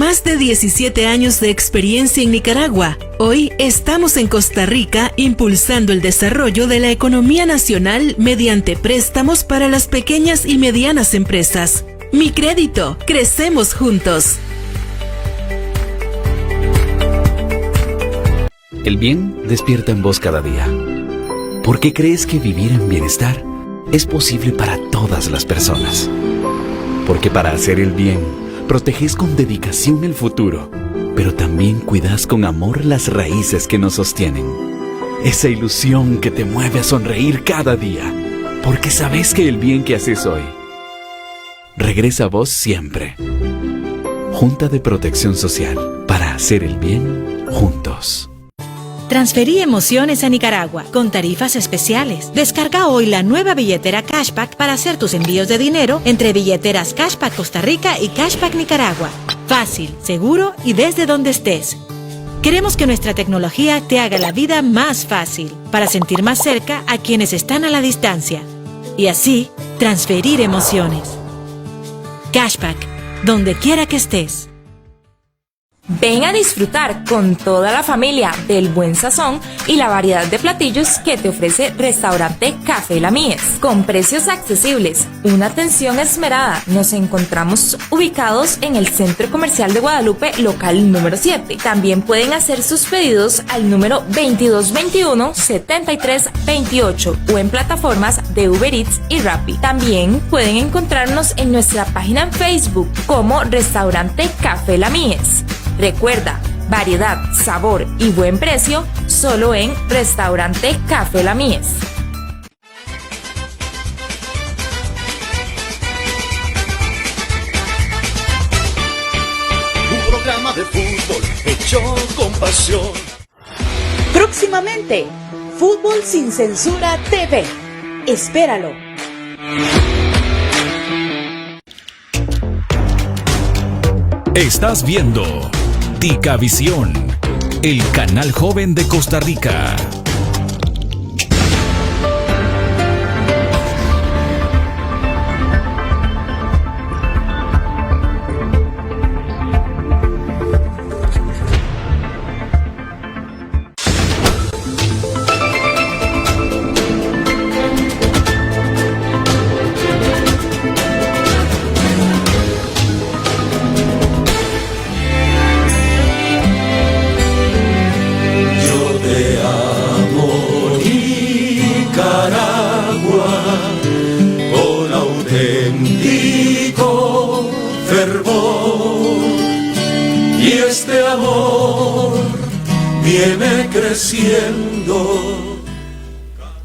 más de 17 años de experiencia en Nicaragua, hoy estamos en Costa Rica impulsando el desarrollo de la economía nacional mediante préstamos para las pequeñas y medianas empresas. Mi Crédito, crecemos juntos. El bien despierta en vos cada día. ¿Por qué crees que vivir en bienestar es posible para todas las personas? Porque para hacer el bien, proteges con dedicación el futuro, pero también cuidas con amor las raíces que nos sostienen. Esa ilusión que te mueve a sonreír cada día, porque sabes que el bien que haces hoy regresa a vos siempre. Junta de Protección Social, para hacer el bien juntos. Transferí emociones a Nicaragua con tarifas especiales. Descarga hoy la nueva billetera Cashback para hacer tus envíos de dinero entre billeteras Cashback Costa Rica y Cashback Nicaragua. Fácil, seguro y desde donde estés. Queremos que nuestra tecnología te haga la vida más fácil para sentir más cerca a quienes están a la distancia y así transferir emociones. Cashback, donde quiera que estés. Ven a disfrutar con toda la familia del buen sazón y la variedad de platillos que te ofrece Restaurante Café La Mies. Con precios accesibles, una atención esmerada, nos encontramos ubicados en el Centro Comercial de Guadalupe, local número 7. También pueden hacer sus pedidos al número 2221-7328 o en plataformas de Uber Eats y Rappi. También pueden encontrarnos en nuestra página en Facebook como Restaurante Café La Mies. Recuerda, variedad, sabor y buen precio solo en Restaurante Café La Mies. Un programa de fútbol hecho con pasión. Próximamente, Fútbol Sin Censura TV. Espéralo. Estás viendo Ticavisión, el canal joven de Costa Rica.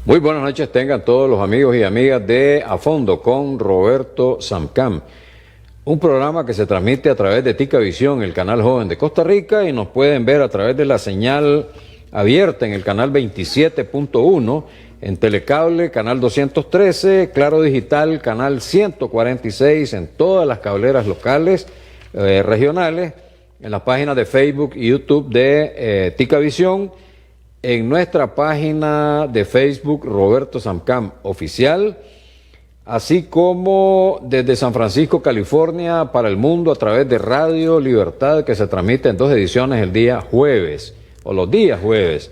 Muy buenas noches tengan todos los amigos y amigas de A Fondo con Roberto Samcam, un programa que se transmite a través de Ticavisión, el canal joven de Costa Rica, y nos pueden ver a través de la señal abierta en el canal 27.1, en Telecable, canal 213, Claro Digital, canal 146, en todas las cableras locales, regionales, en las páginas de Facebook y YouTube de Ticavisión, en nuestra página de Facebook Roberto Samcam Oficial, así como desde San Francisco, California, para el mundo a través de Radio Libertad, que se transmite en 2 ediciones el día jueves, o los días jueves.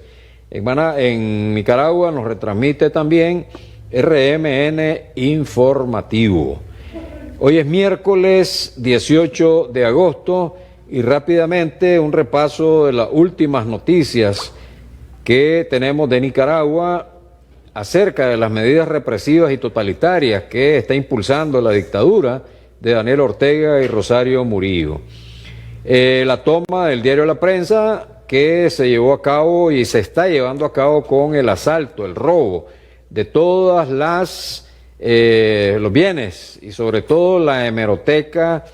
En Nicaragua nos retransmite también RMN Informativo. Hoy es miércoles 18 de agosto y rápidamente un repaso de las últimas noticias que tenemos de Nicaragua acerca de las medidas represivas y totalitarias que está impulsando la dictadura de Daniel Ortega y Rosario Murillo. La toma del diario La Prensa, que se llevó a cabo y se está llevando a cabo con el asalto, el robo de todas los bienes y sobre todo la hemeroteca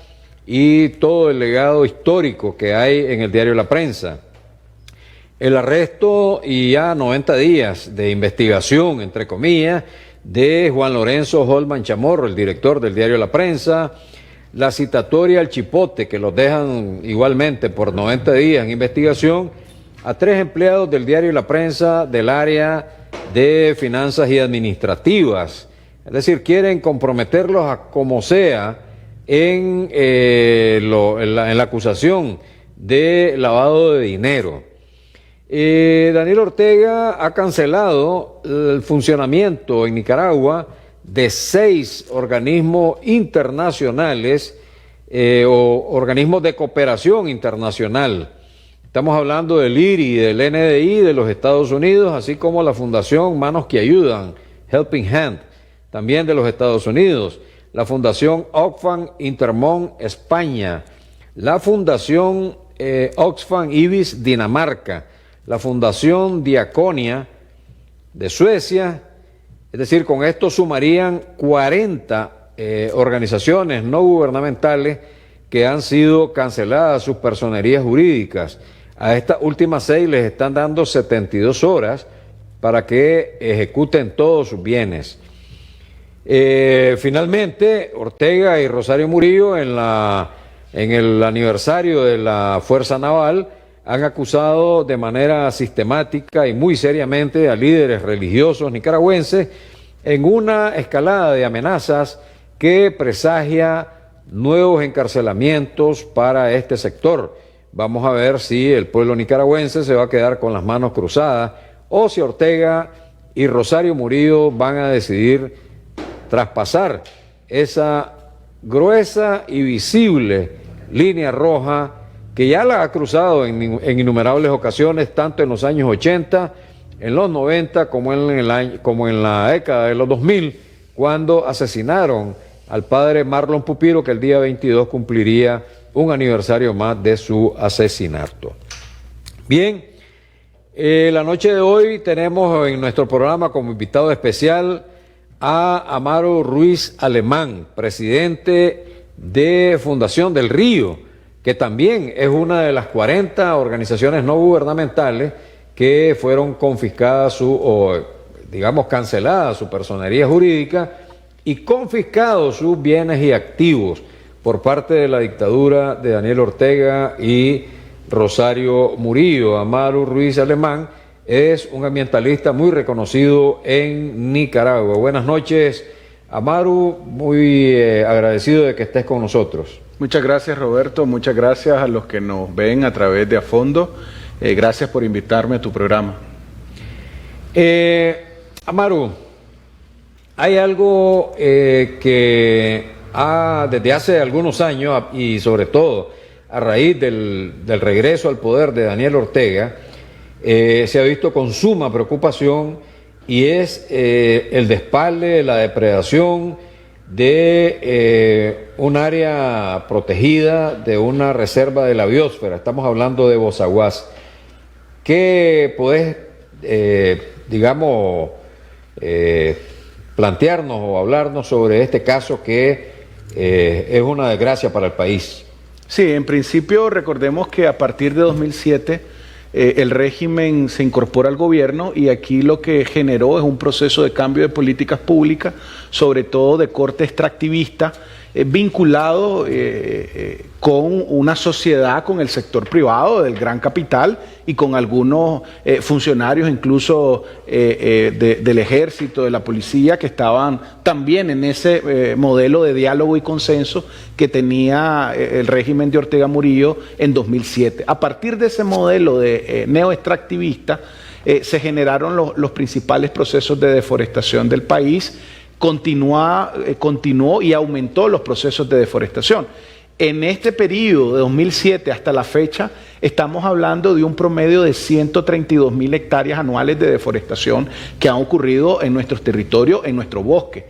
y todo el legado histórico que hay en el diario La Prensa. El arresto y ya 90 días de investigación, entre comillas, de Juan Lorenzo Holman Chamorro, el director del diario La Prensa, la citatoria al Chipote, que los dejan igualmente por 90 días en investigación, a 3 empleados del diario La Prensa del área de finanzas y administrativas. Es decir, quieren comprometerlos a como sea en la acusación de lavado de dinero. Daniel Ortega ha cancelado el funcionamiento en Nicaragua de 6 organismos internacionales o organismos de cooperación internacional. Estamos hablando del IRI, del NDI de los Estados Unidos, así como la Fundación Manos que Ayudan, Helping Hand, también de los Estados Unidos, la Fundación Oxfam Intermón España, la Fundación Oxfam Ibis Dinamarca, la Fundación Diaconia de Suecia. Es decir, con esto sumarían 40 organizaciones no gubernamentales que han sido canceladas sus personerías jurídicas. A estas últimas 6 les están dando 72 horas para que ejecuten todos sus bienes. Finalmente, Ortega y Rosario Murillo en el aniversario de la Fuerza Naval han acusado de manera sistemática y muy seriamente a líderes religiosos nicaragüenses en una escalada de amenazas que presagia nuevos encarcelamientos para este sector. Vamos a ver si el pueblo nicaragüense se va a quedar con las manos cruzadas o si Ortega y Rosario Murillo van a decidir traspasar esa gruesa y visible línea roja que ya la ha cruzado en innumerables ocasiones, tanto en los años 80, en los 90, como en la década de los 2000, cuando asesinaron al padre Marlon Pupiro, que el día 22 cumpliría un aniversario más de su asesinato. Bien, la noche de hoy tenemos en nuestro programa como invitado especial a Amaro Ruiz Alemán, presidente de Fundación del Río, que también es una de las 40 organizaciones no gubernamentales que fueron confiscadas canceladas su personería jurídica y confiscados sus bienes y activos por parte de la dictadura de Daniel Ortega y Rosario Murillo. Amaro Ruiz Alemán es un ambientalista muy reconocido en Nicaragua. Buenas noches, Amaro, muy agradecido de que estés con nosotros. Muchas gracias, Roberto, muchas gracias a los que nos ven a través de A Fondo. Gracias por invitarme a tu programa. Amaro, hay algo que desde hace algunos años y sobre todo a raíz del regreso al poder de Daniel Ortega, se ha visto con suma preocupación y es el despalde, la depredación de un área protegida, de una reserva de la biosfera. Estamos hablando de Bozaguas. ¿Qué podés, plantearnos o hablarnos sobre este caso que es una desgracia para el país? Sí, en principio recordemos que a partir de 2007 el régimen se incorpora al gobierno y aquí lo que generó es un proceso de cambio de políticas públicas, sobre todo de corte extractivista, vinculado con una sociedad, con el sector privado del gran capital y con algunos funcionarios incluso del ejército, de la policía, que estaban también en ese modelo de diálogo y consenso que tenía el régimen de Ortega Murillo en 2007. A partir de ese modelo de neoextractivista se generaron los principales procesos de deforestación del país. Continuó y aumentó los procesos de deforestación. En este periodo de 2007 hasta la fecha estamos hablando de un promedio de 132.000 hectáreas anuales de deforestación que han ocurrido en nuestros territorios, en nuestro bosque.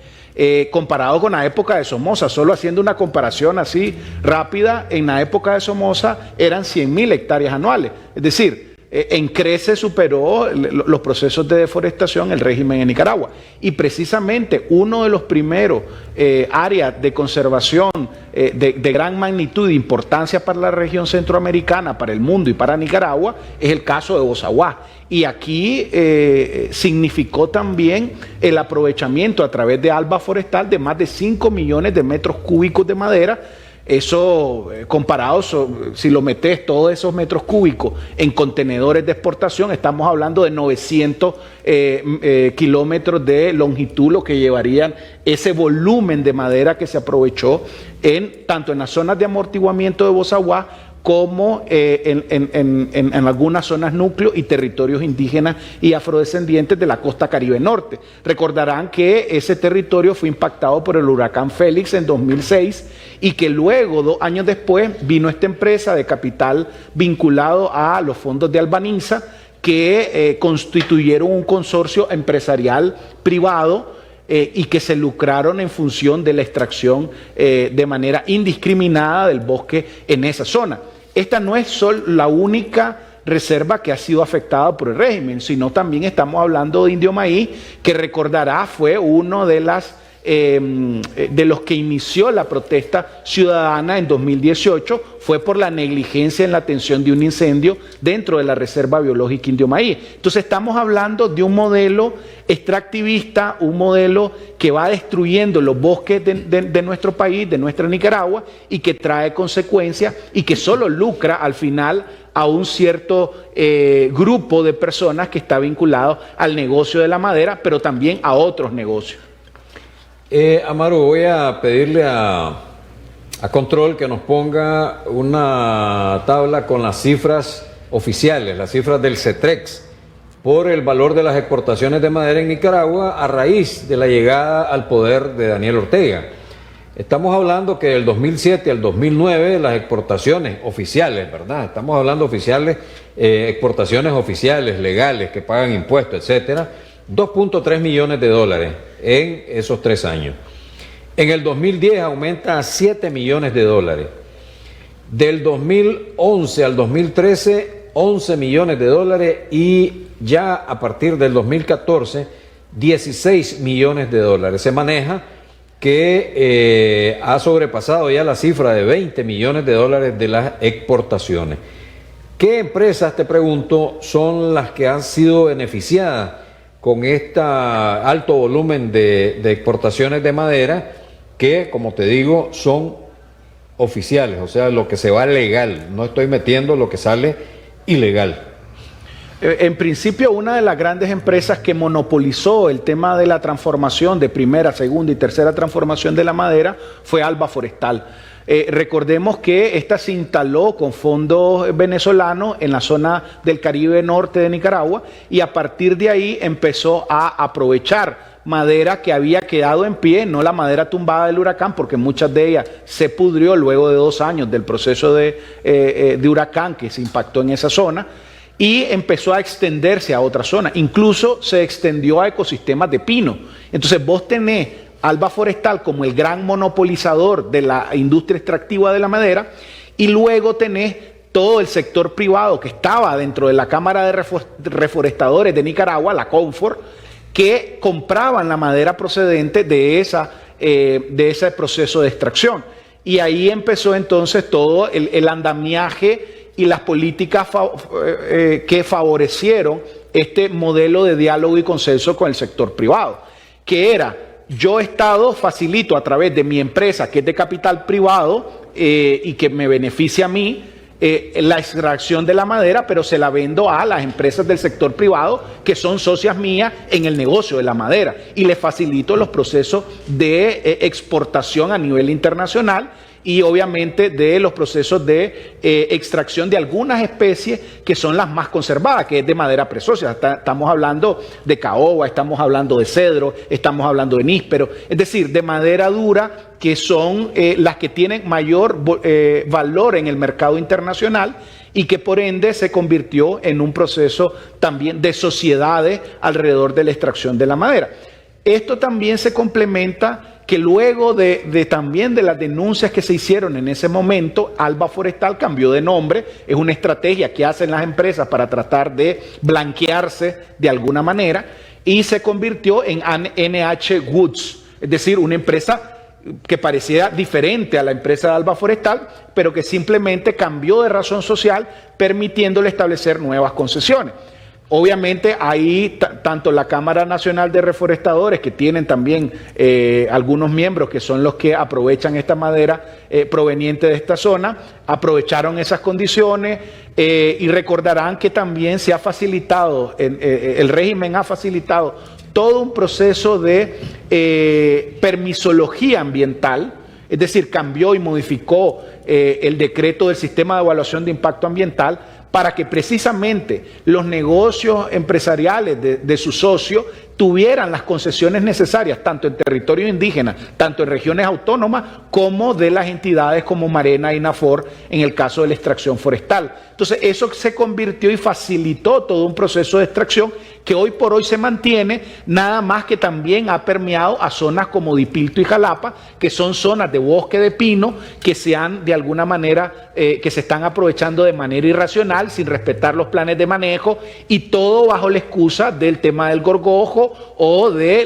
Comparado con la época de Somoza, solo haciendo una comparación así rápida, en la época de Somoza eran 100.000 hectáreas anuales. Es decir, en creces superó los procesos de deforestación el régimen en Nicaragua. Y precisamente uno de los primeros áreas de conservación de gran magnitud e importancia para la región centroamericana, para el mundo y para Nicaragua, es el caso de Bozaguas. Y aquí significó también el aprovechamiento a través de alba forestal de más de 5 millones de metros cúbicos de madera, Eso, comparado, si lo metes todos esos metros cúbicos en contenedores de exportación, estamos hablando de 900 kilómetros de longitud, lo que llevarían ese volumen de madera que se aprovechó tanto en las zonas de amortiguamiento de Bozaguá como en algunas zonas núcleo y territorios indígenas y afrodescendientes de la costa Caribe Norte. Recordarán que ese territorio fue impactado por el huracán Félix en 2006 y que luego, 2 años después, vino esta empresa de capital vinculado a los fondos de Albaniza que constituyeron un consorcio empresarial privado y que se lucraron en función de la extracción de manera indiscriminada del bosque en esa zona. Esta no es solo la única reserva que ha sido afectada por el régimen, sino también estamos hablando de Indio Maíz, que recordará fue uno de los que inició la protesta ciudadana en 2018, fue por la negligencia en la atención de un incendio dentro de la Reserva Biológica Indio Maíz. Entonces estamos hablando de un modelo extractivista, un modelo que va destruyendo los bosques de nuestro país, de nuestra Nicaragua, y que trae consecuencias y que solo lucra al final a un cierto grupo de personas que está vinculado al negocio de la madera, pero también a otros negocios. Amaru, voy a pedirle a Control que nos ponga una tabla con las cifras oficiales, las cifras del CETREX, por el valor de las exportaciones de madera en Nicaragua a raíz de la llegada al poder de Daniel Ortega. Estamos hablando que del 2007 al 2009 las exportaciones oficiales, ¿verdad? Estamos hablando oficiales, exportaciones oficiales, legales, que pagan impuestos, etcétera, 2.3 millones de dólares en esos 3 años. En el 2010 aumenta a 7 millones de dólares. Del 2011 al 2013, 11 millones de dólares y ya a partir del 2014, 16 millones de dólares. Se maneja que ha sobrepasado ya la cifra de 20 millones de dólares de las exportaciones. ¿Qué empresas, te pregunto, son las que han sido beneficiadas con este alto volumen de exportaciones de madera que, como te digo, son oficiales, o sea, lo que se va legal, no estoy metiendo lo que sale ilegal? En principio, una de las grandes empresas que monopolizó el tema de la transformación de primera, segunda y tercera transformación de la madera fue Alba Forestal. Recordemos que esta se instaló con fondos venezolanos en la zona del Caribe Norte de Nicaragua y a partir de ahí empezó a aprovechar madera que había quedado en pie, no la madera tumbada del huracán, porque muchas de ellas se pudrió luego de 2 años del proceso de huracán que se impactó en esa zona, y empezó a extenderse a otra zona. Incluso se extendió a ecosistemas de pino. Entonces vos tenés Alba Forestal como el gran monopolizador de la industria extractiva de la madera, y luego tenés todo el sector privado que estaba dentro de la Cámara de Reforestadores de Nicaragua, la CONFOR, que compraban la madera procedente de ese proceso de extracción. Y ahí empezó entonces todo el andamiaje y las políticas que favorecieron este modelo de diálogo y consenso con el sector privado, que era: yo Estado facilito a través de mi empresa, que es de capital privado y que me beneficia a mí, la extracción de la madera, pero se la vendo a las empresas del sector privado que son socias mías en el negocio de la madera, y les facilito los procesos de exportación a nivel internacional y obviamente de los procesos de extracción de algunas especies que son las más conservadas, que es de madera preciosa. Estamos hablando de caoba, estamos hablando de cedro, estamos hablando de níspero, es decir, de madera dura, que son las que tienen mayor valor en el mercado internacional y que por ende se convirtió en un proceso también de sociedades alrededor de la extracción de la madera. Esto también se complementa que luego también de las denuncias que se hicieron en ese momento, Alba Forestal cambió de nombre. Es una estrategia que hacen las empresas para tratar de blanquearse de alguna manera, y se convirtió en NH Woods, es decir, una empresa que parecía diferente a la empresa de Alba Forestal, pero que simplemente cambió de razón social, permitiéndole establecer nuevas concesiones. Obviamente ahí tanto la Cámara Nacional de Reforestadores, que tienen también algunos miembros que son los que aprovechan esta madera proveniente de esta zona, aprovecharon esas condiciones y recordarán que también se ha facilitado, el régimen ha facilitado todo un proceso de permisología ambiental, es decir, cambió y modificó el decreto del sistema de evaluación de impacto ambiental para que precisamente los negocios empresariales de sus socios tuvieran las concesiones necesarias, tanto en territorio indígena, tanto en regiones autónomas, como de las entidades como Marena y Nafor, en el caso de la extracción forestal. Entonces, eso se convirtió y facilitó todo un proceso de extracción que hoy por hoy se mantiene, nada más que también ha permeado a zonas como Dipilto y Jalapa, que son zonas de bosque de pino que se han, de alguna manera, que se están aprovechando de manera irracional, sin respetar los planes de manejo, y todo bajo la excusa del tema del gorgojo o de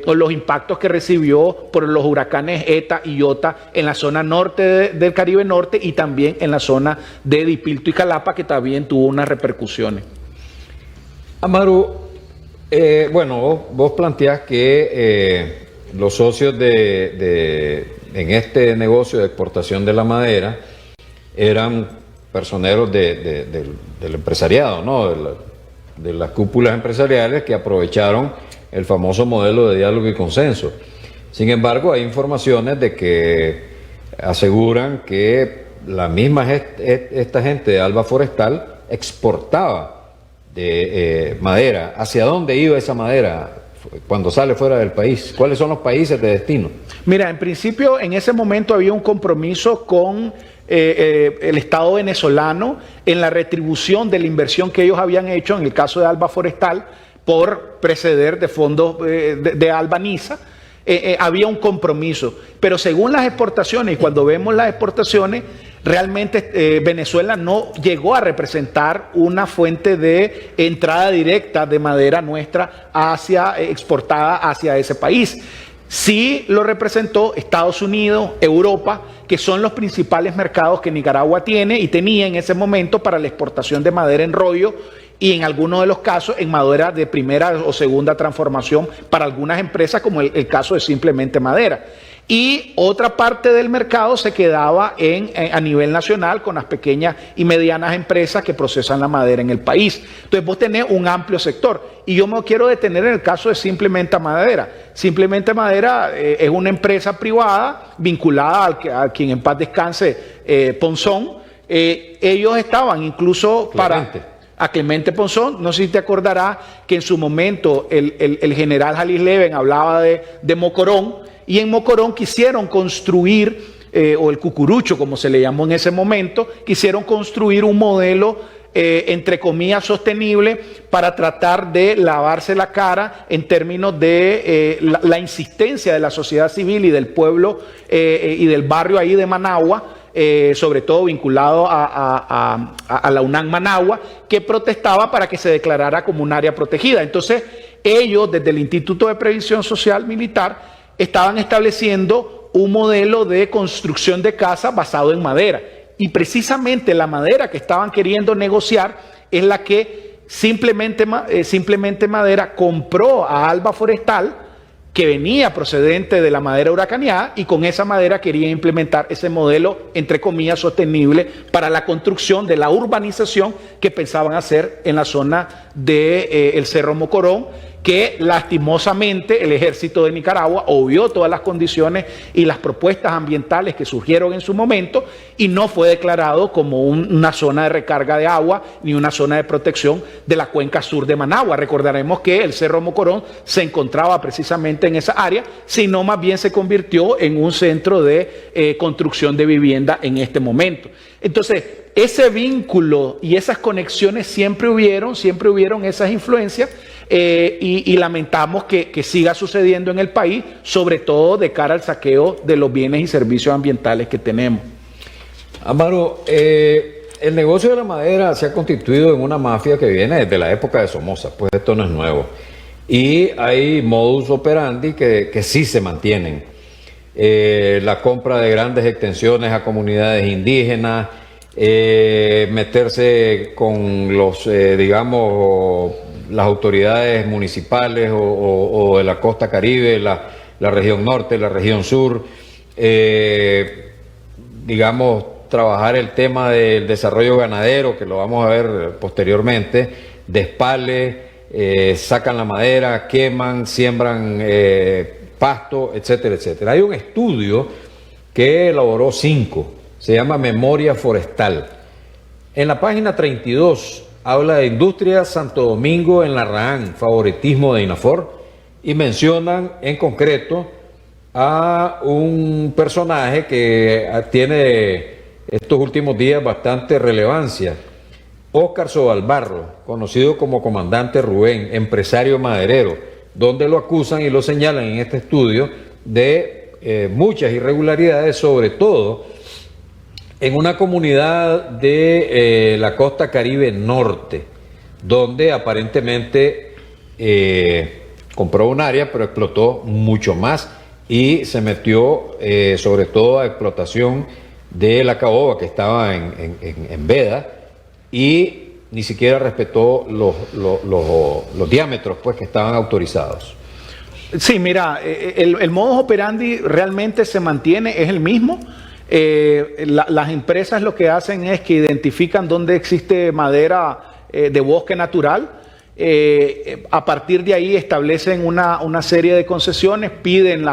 los impactos que recibió por los huracanes Eta y Iota en la zona norte del Caribe Norte y también en la zona de Dipilto y Jalapa, que también tuvo unas repercusiones. Amaru, bueno, vos planteás que los socios en este negocio de exportación de la madera eran personeros del empresariado, ¿no? De las cúpulas empresariales que aprovecharon el famoso modelo de diálogo y consenso. Sin embargo, hay informaciones de que aseguran que la misma esta gente de Alba Forestal exportaba madera. ¿Hacia dónde iba esa madera cuando sale fuera del país? ¿Cuáles son los países de destino? Mira, en principio, en ese momento había un compromiso con el Estado venezolano en la retribución de la inversión que ellos habían hecho, en el caso de Alba Forestal, por preceder de fondos de Albaniza. Había un compromiso, pero según las exportaciones, y cuando vemos las exportaciones, realmente Venezuela no llegó a representar una fuente de entrada directa de madera nuestra exportada hacia ese país. Sí lo representó Estados Unidos, Europa, que son los principales mercados que Nicaragua tiene y tenía en ese momento para la exportación de madera en rollo, y en algunos de los casos en madera de primera o segunda transformación para algunas empresas, como el caso de Simplemente Madera. Y otra parte del mercado se quedaba a nivel nacional con las pequeñas y medianas empresas que procesan la madera en el país. Entonces vos tenés un amplio sector. Y yo me quiero detener en el caso de Simplemente Madera. Simplemente Madera es una empresa privada vinculada a quien en paz descanse, Ponzón. Ellos estaban incluso a Clemente Ponzón. No sé si te acordarás que en su momento el general Jalis Leven hablaba de Mocorón, y en Mocorón quisieron construir, o el Cucurucho como se le llamó en ese momento, quisieron construir un modelo entre comillas sostenible para tratar de lavarse la cara en términos de la insistencia de la sociedad civil y del pueblo y del barrio ahí de Managua, sobre todo vinculado a la UNAM Managua, que protestaba para que se declarara como un área protegida. Entonces ellos, desde el Instituto de Previsión Social Militar, estaban estableciendo un modelo de construcción de casas basado en madera. Y precisamente la madera que estaban queriendo negociar es la que Simplemente Madera compró a Alba Forestal, que venía procedente de la madera huracaneada, y con esa madera quería implementar ese modelo, entre comillas, sostenible para la construcción de la urbanización que pensaban hacer en la zona del Cerro Mocorón, que lastimosamente el ejército de Nicaragua obvió todas las condiciones y las propuestas ambientales que surgieron en su momento y no fue declarado como una zona de recarga de agua ni una zona de protección de la cuenca sur de Managua. Recordaremos que el Cerro Mocorón se encontraba precisamente en esa área, sino más bien se convirtió en un centro de construcción de vivienda en este momento. Entonces, ese vínculo y esas conexiones siempre hubieron esas influencias, y lamentamos que siga sucediendo en el país, sobre todo de cara al saqueo de los bienes y servicios ambientales que tenemos. Amaro, el negocio de la madera se ha constituido en una mafia que viene desde la época de Somoza, pues esto no es nuevo. Y hay modus operandi que sí se mantienen. La compra de grandes extensiones a comunidades indígenas, meterse con los, las autoridades municipales o de la costa Caribe, la región norte, la región sur, digamos, trabajar el tema del desarrollo ganadero, que lo vamos a ver posteriormente, despale, sacan la madera, queman, siembran pasto, etcétera, etcétera. Hay un estudio que elaboró Cinco, se llama Memoria Forestal. En la página 32 habla de Industria Santo Domingo en Larraán, favoritismo de INAFOR, y mencionan en concreto a un personaje que tiene estos últimos días bastante relevancia, Óscar Sobalbarro, conocido como Comandante Rubén, empresario maderero, donde lo acusan y lo señalan en este estudio de muchas irregularidades, sobre todo en una comunidad de la costa Caribe Norte, donde aparentemente compró un área, pero explotó mucho más y se metió sobre todo a explotación de la caoba que estaba en veda, y ni siquiera respetó los diámetros pues que estaban autorizados. Sí, mira, el modus operandi realmente se mantiene, es el mismo. Las empresas lo que hacen es que identifican dónde existe madera de bosque natural. A partir de ahí establecen una serie de concesiones, piden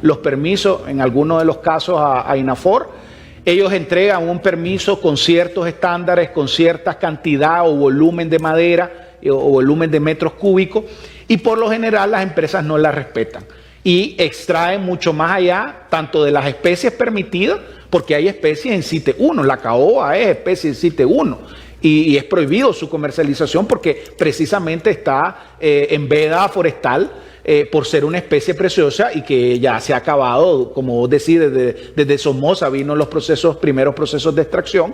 los permisos, en algunos de los casos a INAFOR. Ellos entregan un permiso con ciertos estándares, con cierta cantidad o volumen de madera o volumen de metros cúbicos, y por lo general las empresas no la respetan y extraen mucho más allá, tanto de las especies permitidas, porque hay especies en CITE 1, la caoba es especie en CITE 1, y es prohibido su comercialización porque precisamente está en veda forestal, por ser una especie preciosa y que ya se ha acabado, como vos decís, desde Somoza vino los primeros procesos de extracción.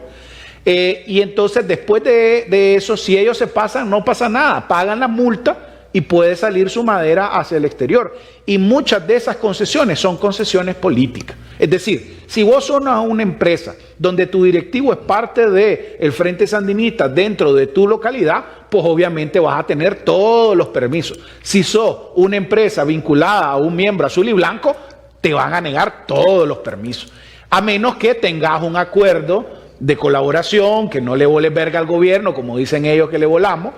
Y entonces después de eso, si ellos se pasan, no pasa nada, pagan la multa y puede salir su madera hacia el exterior. Y muchas de esas concesiones son concesiones políticas. Es decir, si vos sos una empresa donde tu directivo es parte del Frente Sandinista dentro de tu localidad, pues obviamente vas a tener todos los permisos. Si sos una empresa vinculada a un miembro azul y blanco, te van a negar todos los permisos. A menos que tengas un acuerdo de colaboración, que no le voles verga al gobierno, como dicen ellos que le volamos.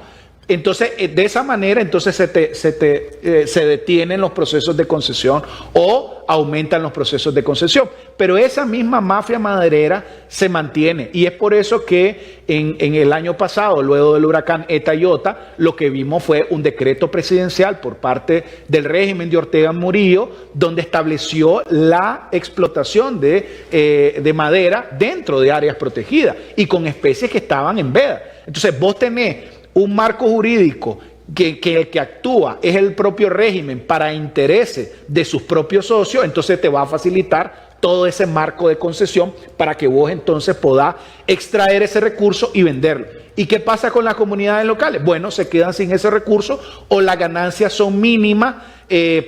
Entonces, de esa manera, entonces se detienen los procesos de concesión o aumentan los procesos de concesión. Pero esa misma mafia maderera se mantiene, y es por eso que en el año pasado, luego del huracán Eta y Ota, lo que vimos fue un decreto presidencial por parte del régimen de Ortega Murillo, donde estableció la explotación de madera dentro de áreas protegidas y con especies que estaban en veda. Entonces, vos tenés un marco jurídico que el que actúa es el propio régimen para intereses de sus propios socios, entonces te va a facilitar todo ese marco de concesión para que vos entonces podás extraer ese recurso y venderlo. ¿Y qué pasa con las comunidades locales? Bueno, se quedan sin ese recurso o las ganancias son mínimas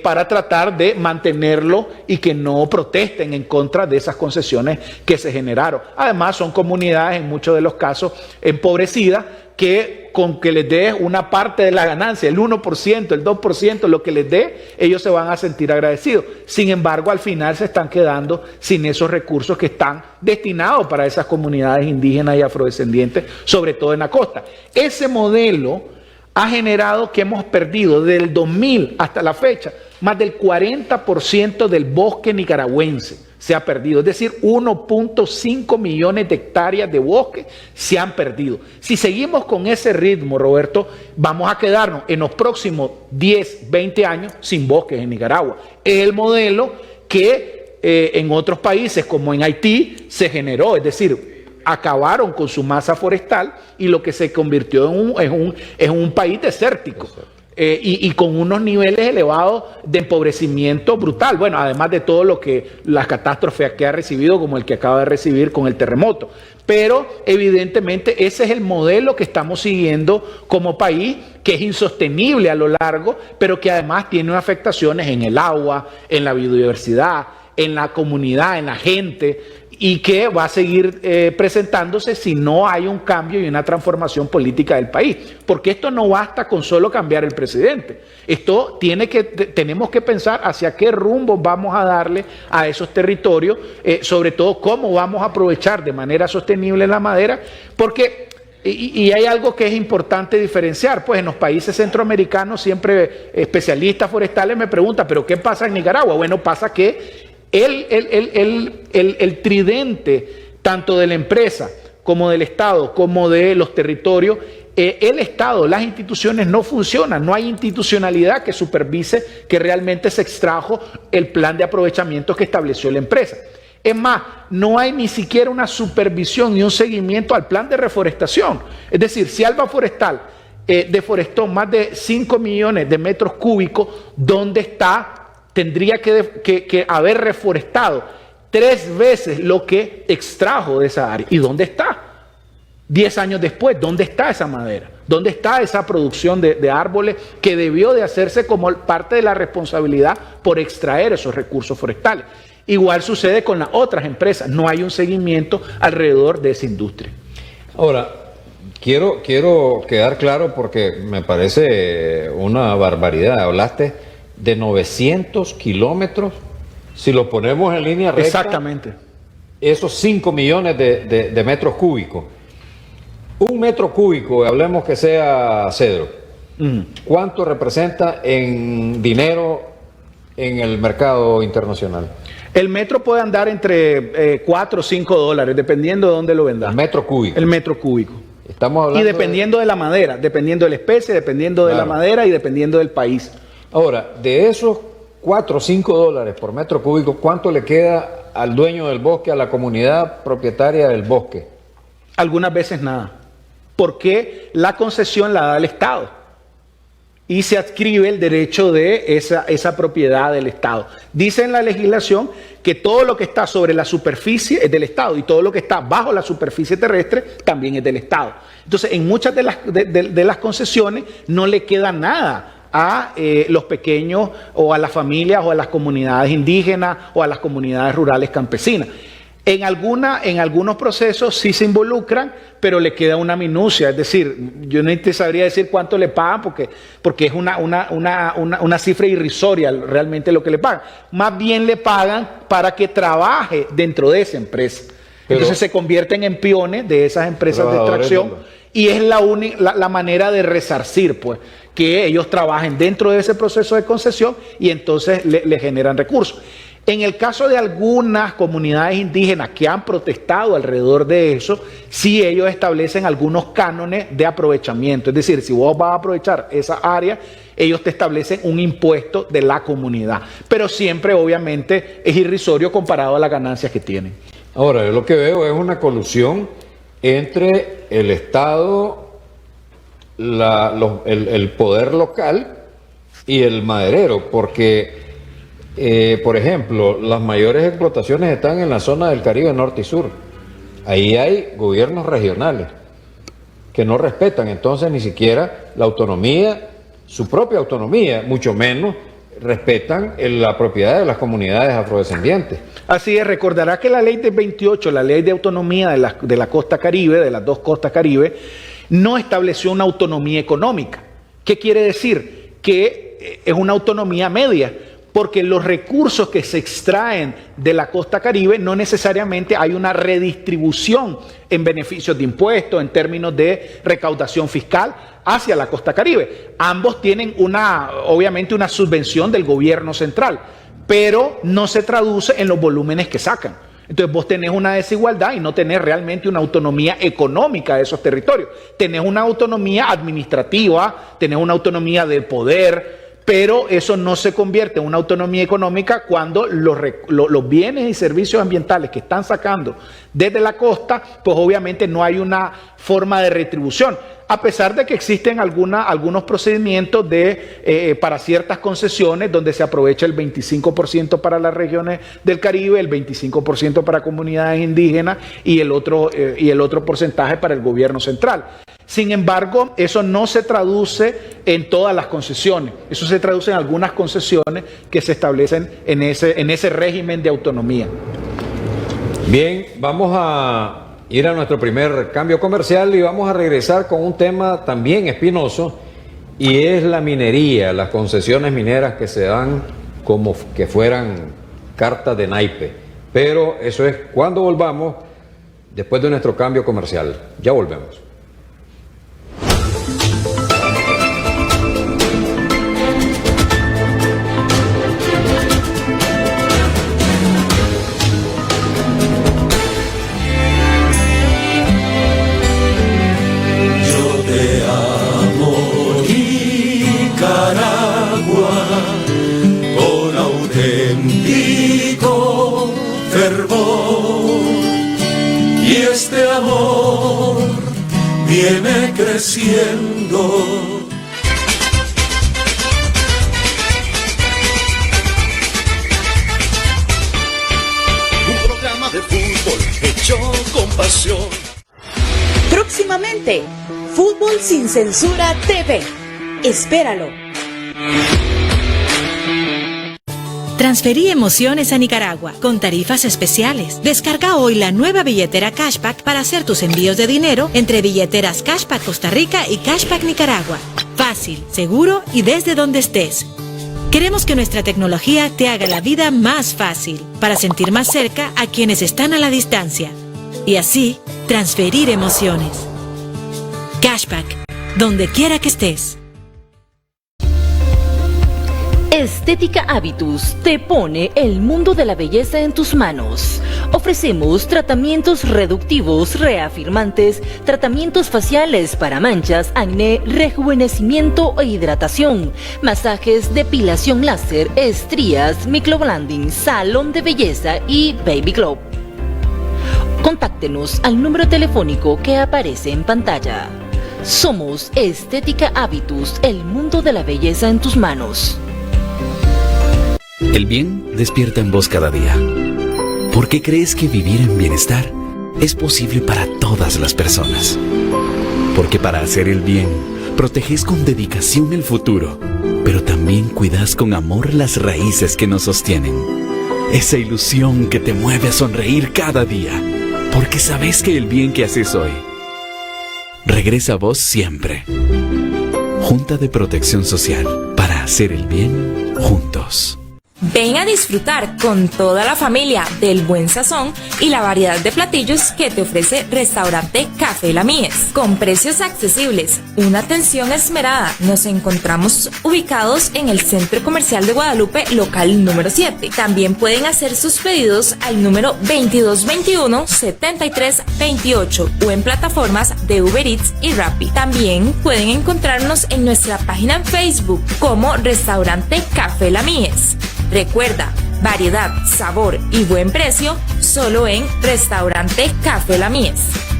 para tratar de mantenerlo y que no protesten en contra de esas concesiones que se generaron. Además, son comunidades en muchos de los casos empobrecidas, que con que les dé una parte de la ganancia, el 1%, el 2%, lo que les dé, ellos se van a sentir agradecidos. Sin embargo, al final se están quedando sin esos recursos que están destinados para esas comunidades indígenas y afrodescendientes, sobre todo en la costa. Ese modelo ha generado que hemos perdido del 2000 hasta la fecha más del 40% del bosque nicaragüense. Se ha perdido, es decir, 1.5 millones de hectáreas de bosque se han perdido. Si seguimos con ese ritmo, Roberto, vamos a quedarnos en los próximos 10, 20 años sin bosques en Nicaragua. Es el modelo que en otros países, como en Haití, se generó, es decir, acabaron con su masa forestal y lo que se convirtió en un país desértico. Y con unos niveles elevados de empobrecimiento brutal. Bueno, además de todo lo que las catástrofes que ha recibido, como el que acaba de recibir con el terremoto. Pero evidentemente ese es el modelo que estamos siguiendo como país, que es insostenible a lo largo, pero que además tiene afectaciones en el agua, en la biodiversidad, en la comunidad, en la gente. y que va a seguir presentándose si no hay un cambio y una transformación política del país. Porque esto no basta con solo cambiar el presidente. Esto tenemos que pensar hacia qué rumbo vamos a darle a esos territorios, sobre todo cómo vamos a aprovechar de manera sostenible la madera, porque... Y hay algo que es importante diferenciar, pues en los países centroamericanos siempre especialistas forestales me preguntan, ¿pero qué pasa en Nicaragua? Bueno, pasa que el tridente, tanto de la empresa como del Estado, como de los territorios, el Estado, las instituciones no funcionan, no hay institucionalidad que supervise que realmente se extrajo el plan de aprovechamiento que estableció la empresa. Es más, no hay ni siquiera una supervisión ni un seguimiento al plan de reforestación. Es decir, si Alba Forestal deforestó más de 5 millones de metros cúbicos, ¿dónde está? Tendría que haber reforestado 3 veces lo que extrajo de esa área. ¿Y dónde está? 10 años después, ¿dónde está esa madera? ¿Dónde está esa producción de árboles que debió de hacerse como parte de la responsabilidad por extraer esos recursos forestales? Igual sucede con las otras empresas, no hay un seguimiento alrededor de esa industria. Ahora, quiero quedar claro porque me parece una barbaridad. Hablaste de 900 kilómetros, si lo ponemos en línea recta. Exactamente. Esos 5 millones de metros cúbicos. Un metro cúbico, hablemos que sea cedro, ¿cuánto representa en dinero en el mercado internacional? El metro puede andar entre 4 o 5 dólares, dependiendo de dónde lo vendas. El metro cúbico. El metro cúbico. Estamos hablando y dependiendo de la madera, dependiendo de la especie, dependiendo de la madera y dependiendo del país. Ahora, de esos 4 o 5 dólares por metro cúbico, ¿cuánto le queda al dueño del bosque, a la comunidad propietaria del bosque? Algunas veces nada, porque la concesión la da el Estado y se adscribe el derecho de esa propiedad del Estado. Dice en la legislación que todo lo que está sobre la superficie es del Estado y todo lo que está bajo la superficie terrestre también es del Estado. Entonces, en muchas de las concesiones no le queda nada a los pequeños o a las familias o a las comunidades indígenas o a las comunidades rurales campesinas. En algunos procesos sí se involucran, pero le queda una minucia, es decir, yo no te sabría decir cuánto le pagan porque es una cifra irrisoria realmente lo que le pagan. Más bien le pagan para que trabaje dentro de esa empresa. Entonces se convierten en peones de esas empresas de extracción y es la manera de resarcir, pues, que ellos trabajen dentro de ese proceso de concesión y entonces le generan recursos. En el caso de algunas comunidades indígenas que han protestado alrededor de eso, sí ellos establecen algunos cánones de aprovechamiento. Es decir, si vos vas a aprovechar esa área, ellos te establecen un impuesto de la comunidad. Pero siempre, obviamente, es irrisorio comparado a las ganancias que tienen. Ahora, yo lo que veo es una colusión entre el Estado, el poder local y el maderero, porque... por ejemplo, las mayores explotaciones están en la zona del Caribe norte y sur. Ahí hay gobiernos regionales que no respetan entonces ni siquiera la autonomía, su propia autonomía, mucho menos respetan la propiedad de las comunidades afrodescendientes. Así es, recordará que la ley de 28, la ley de autonomía de la costa Caribe, de las dos costas Caribe, no estableció una autonomía económica. ¿Qué quiere decir? Que es una autonomía media, porque los recursos que se extraen de la costa Caribe no necesariamente hay una redistribución en beneficios de impuestos, en términos de recaudación fiscal hacia la costa Caribe. Ambos tienen obviamente una subvención del gobierno central, pero no se traduce en los volúmenes que sacan. Entonces vos tenés una desigualdad y no tenés realmente una autonomía económica de esos territorios. Tenés una autonomía administrativa, tenés una autonomía de poder, pero eso no se convierte en una autonomía económica cuando los bienes y servicios ambientales que están sacando desde la costa, pues obviamente no hay una forma de retribución, a pesar de que existen algunos procedimientos para ciertas concesiones donde se aprovecha el 25% para las regiones del Caribe, el 25% para comunidades indígenas y el otro porcentaje para el gobierno central. Sin embargo, eso no se traduce en todas las concesiones, eso se traduce en algunas concesiones que se establecen en ese régimen de autonomía. Bien, vamos a ir a nuestro primer cambio comercial y vamos a regresar con un tema también espinoso y es la minería, las concesiones mineras que se dan como que fueran cartas de naipe. Pero eso es cuando volvamos después de nuestro cambio comercial. Ya volvemos. Y este amor viene creciendo. Un programa de fútbol hecho con pasión. Próximamente, Fútbol Sin Censura TV. Espéralo. Transferí emociones a Nicaragua con tarifas especiales. Descarga hoy la nueva billetera Cashback para hacer tus envíos de dinero entre billeteras Cashback Costa Rica y Cashback Nicaragua. Fácil, seguro y desde donde estés. Queremos que nuestra tecnología te haga la vida más fácil para sentir más cerca a quienes están a la distancia y así transferir emociones. Cashback, donde quiera que estés. Estética Habitus te pone el mundo de la belleza en tus manos. Ofrecemos tratamientos reductivos, reafirmantes, tratamientos faciales para manchas, acné, rejuvenecimiento e hidratación, masajes, depilación láser, estrías, microblending, salón de belleza y baby glow. Contáctenos al número telefónico que aparece en pantalla. Somos Estética Habitus, el mundo de la belleza en tus manos. El bien despierta en vos cada día. ¿Por qué crees que vivir en bienestar es posible para todas las personas? Porque para hacer el bien, proteges con dedicación el futuro, pero también cuidas con amor las raíces que nos sostienen. Esa ilusión que te mueve a sonreír cada día, porque sabes que el bien que haces hoy regresa a vos siempre. Junta de Protección Social, para hacer el bien juntos. Ven a disfrutar con toda la familia del buen sazón y la variedad de platillos que te ofrece Restaurante Café La Mies. Con precios accesibles, una atención esmerada, nos encontramos ubicados en el Centro Comercial de Guadalupe, local número 7. También pueden hacer sus pedidos al número 2221-7328 o en plataformas de Uber Eats y Rappi. También pueden encontrarnos en nuestra página en Facebook como Restaurante Café La Mies. Recuerda, variedad, sabor y buen precio solo en Restaurante Café La Mies.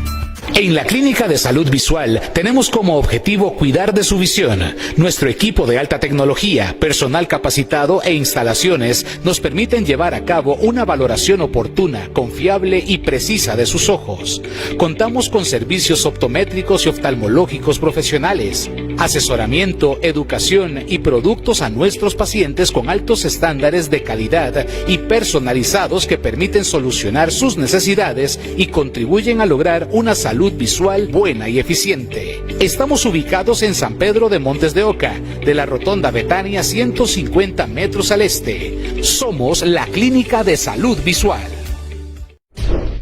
En la Clínica de Salud Visual tenemos como objetivo cuidar de su visión. Nuestro equipo de alta tecnología, personal capacitado e instalaciones nos permiten llevar a cabo una valoración oportuna, confiable y precisa de sus ojos. Contamos con servicios optométricos y oftalmológicos profesionales, asesoramiento, educación y productos a nuestros pacientes con altos estándares de calidad y personalizados que permiten solucionar sus necesidades y contribuyen a lograr una salud visual buena y eficiente. Estamos ubicados en San Pedro de Montes de Oca, de la Rotonda Betania, 150 metros al este. Somos la Clínica de Salud Visual.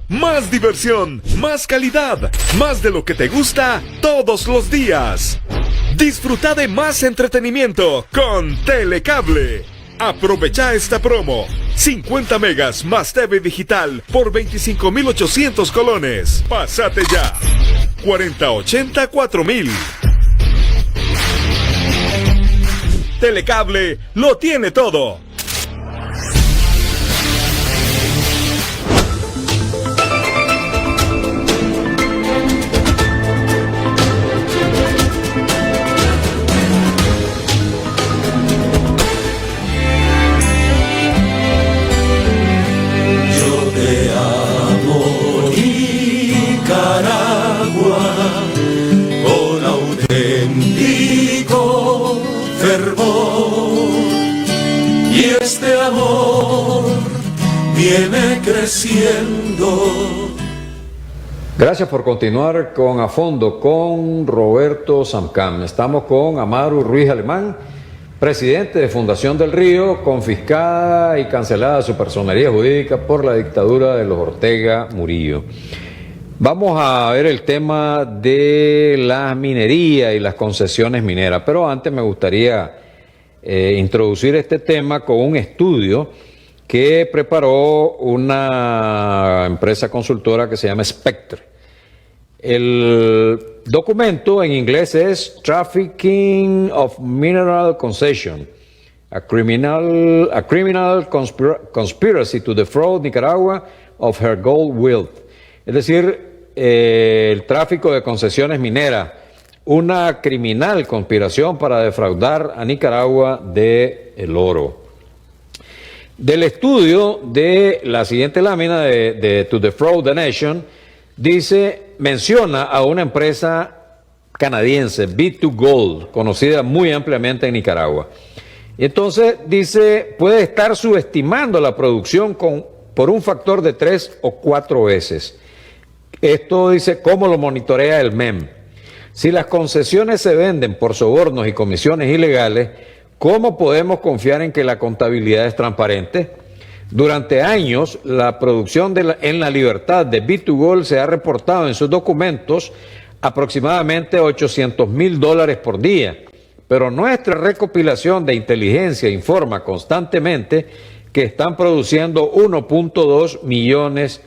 Más diversión, más calidad, más de lo que te gusta todos los días. Disfruta de más entretenimiento con Telecable. Aprovecha esta promo. 50 megas más TV digital por 25.800 colones. Pásate ya. 4080-4000. Telecable lo tiene todo. viene creciendo. Gracias por continuar con A Fondo con Roberto Samcam. Estamos con Amaru Ruiz Alemán, presidente de Fundación del Río, confiscada y cancelada su personería jurídica por la dictadura de los Ortega Murillo. Vamos a ver el tema de la minería y las concesiones mineras, pero antes me gustaría introducir este tema con un estudio que preparó una empresa consultora que se llama Spectre. El documento en inglés es Trafficking of Mineral Concession, a criminal conspiracy to defraud Nicaragua of her gold wealth. Es decir, el tráfico de concesiones mineras, una criminal conspiración para defraudar a Nicaragua de el oro. Del estudio de la siguiente lámina de To Defraud the Nation, menciona a una empresa canadiense, B2Gold, conocida muy ampliamente en Nicaragua. Y entonces dice, puede estar subestimando la producción por un factor de 3 o 4 veces. Esto dice, ¿cómo lo monitorea el MEM? Si las concesiones se venden por sobornos y comisiones ilegales, ¿cómo podemos confiar en que la contabilidad es transparente? Durante años, la producción en la libertad de B2Gold se ha reportado en sus documentos aproximadamente $800,000 por día, pero nuestra recopilación de inteligencia informa constantemente que están produciendo 1.2 millones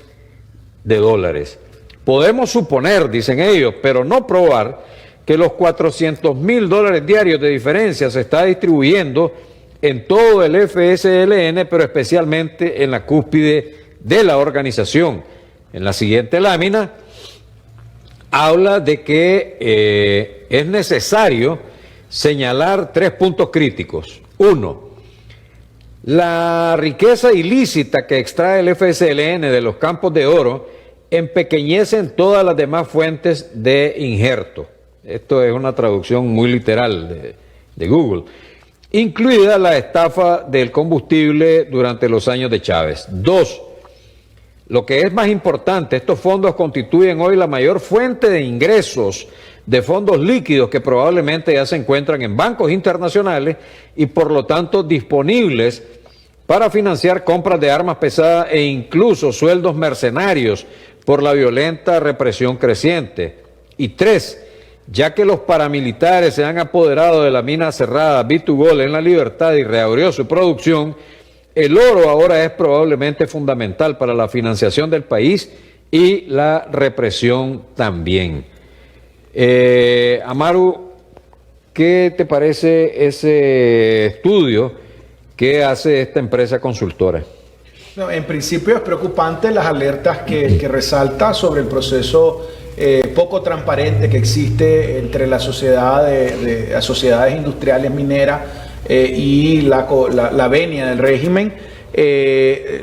de dólares. Podemos suponer, dicen ellos, pero no probar, que los $400,000 diarios de diferencia se está distribuyendo en todo el FSLN, pero especialmente en la cúspide de la organización. En la siguiente lámina habla de que es necesario señalar 3 puntos críticos. 1. La riqueza ilícita que extrae el FSLN de los campos de oro empequeñece en todas las demás fuentes de injerto. Esto es una traducción muy literal de Google, incluida la estafa del combustible durante los años de Chávez. 2. Lo que es más importante, estos fondos constituyen hoy la mayor fuente de ingresos de fondos líquidos que probablemente ya se encuentran en bancos internacionales y por lo tanto disponibles para financiar compras de armas pesadas e incluso sueldos mercenarios por la violenta represión creciente. Y 3. Ya que los paramilitares se han apoderado de la mina cerrada B2Gold en la libertad y reabrió su producción, el oro ahora es probablemente fundamental para la financiación del país y la represión también. Amaru, ¿qué te parece ese estudio que hace esta empresa consultora? No, en principio es preocupante las alertas que resalta sobre el proceso poco transparente que existe entre la sociedad las sociedades industriales mineras y la venia del régimen.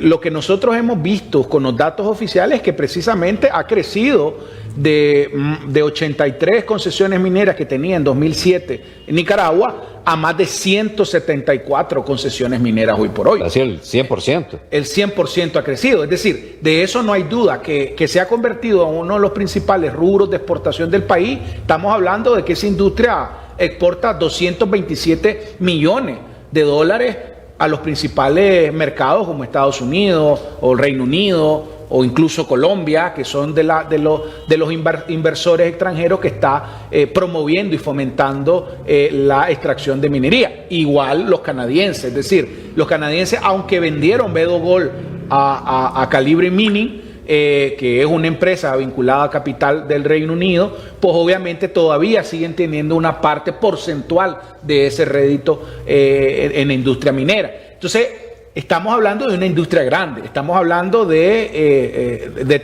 Lo que nosotros hemos visto con los datos oficiales es que precisamente ha crecido de 83 concesiones mineras que tenía en 2007 en Nicaragua a más de 174 concesiones mineras hoy por hoy. Así el 100%. El 100% ha crecido. Es decir, de eso no hay duda, que se ha convertido en uno de los principales rubros de exportación del país. Estamos hablando de que esa industria exporta 227 millones de dólares a los principales mercados como Estados Unidos o el Reino Unido o incluso Colombia, que son de los inversores extranjeros que está promoviendo y fomentando la extracción de minería. Igual los canadienses, es decir, los canadienses, aunque vendieron B2Gold a Calibre Mining, que es una empresa vinculada a capital del Reino Unido, pues obviamente todavía siguen teniendo una parte porcentual de ese rédito en la industria minera. Entonces, estamos hablando de una industria grande, estamos hablando